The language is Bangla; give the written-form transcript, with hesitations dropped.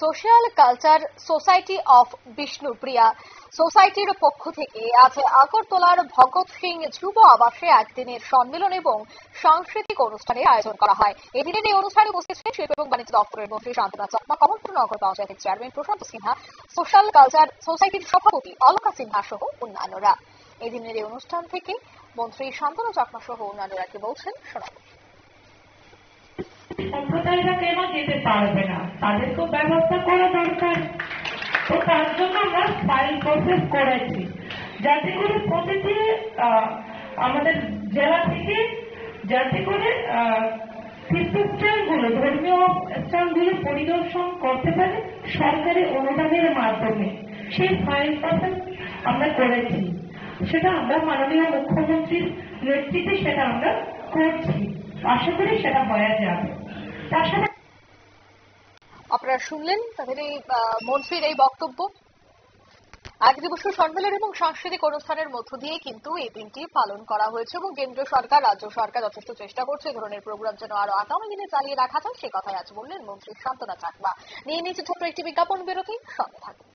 Social culture society of Bishnupriya সোসাইটির পক্ষ থেকে আজ আগরতলার ভগৎ সিং যুব আবাসে একদিনের সম্মেলন এবং সাংস্কৃতিক অনুষ্ঠানের আয়োজন করা হয়। এদিনের এই অনুষ্ঠানে উপস্থিত ছিলেন শিল্প এবং বাণিজ্য দপ্তরের মন্ত্রী শান্তনা চাকমা, কমলপুর নগর পঞ্চায়েতের চেয়ারম্যান প্রশান্ত সিনহা, সোশ্যাল কালচার সোসাইটির সভাপতি অলকা সিনহা সহ অন্যান্যরা। এদিনের এই অনুষ্ঠান থেকে মন্ত্রী শান্তনা চাকমা সহ অন্যান্যরা কি বলছেন শোনাব। সম্প্রদায়রা কেন যেতে পারবে না, তাদেরকেও ব্যবস্থা করা দরকার। তো তার জন্য আমরা ফাইল প্রসেস করেছি, যাতে করে প্রতিটি আমাদের জেলা থেকে যাতে করে তীর্থস্থানগুলো, ধর্মীয় স্থানগুলো পরিদর্শন করতে পারে সরকারি অনুদানের মাধ্যমে। সেই ফাইল প্রসেস আমরা করেছি, সেটা আমরা মাননীয় মুখ্যমন্ত্রীর নেতৃত্বে সেটা আমরা করছি। আশা করি সেটা হয়ে যাবে। তার সাথে আপনারা শুনলেন তাদের এই মন্ত্রীর এই বক্তব্য। এক দিবসীয় সম্মেলন এবং সাংস্কৃতিক অনুষ্ঠানের মধ্য দিয়ে কিন্তু এই দিনটি পালন করা হয়েছে এবং কেন্দ্রীয় সরকার, রাজ্য সরকার যথেষ্ট চেষ্টা করছে এই ধরনের প্রোগ্রাম যেন আরো আগামী দিনে চালিয়ে রাখা যায়, সে কথাই আজ বললেন মন্ত্রী শান্তনা চাকমা। নিয়ে নিচ্ছে ছোট্ট একটি বিজ্ঞাপন বিরতি, সঙ্গে থাকুন।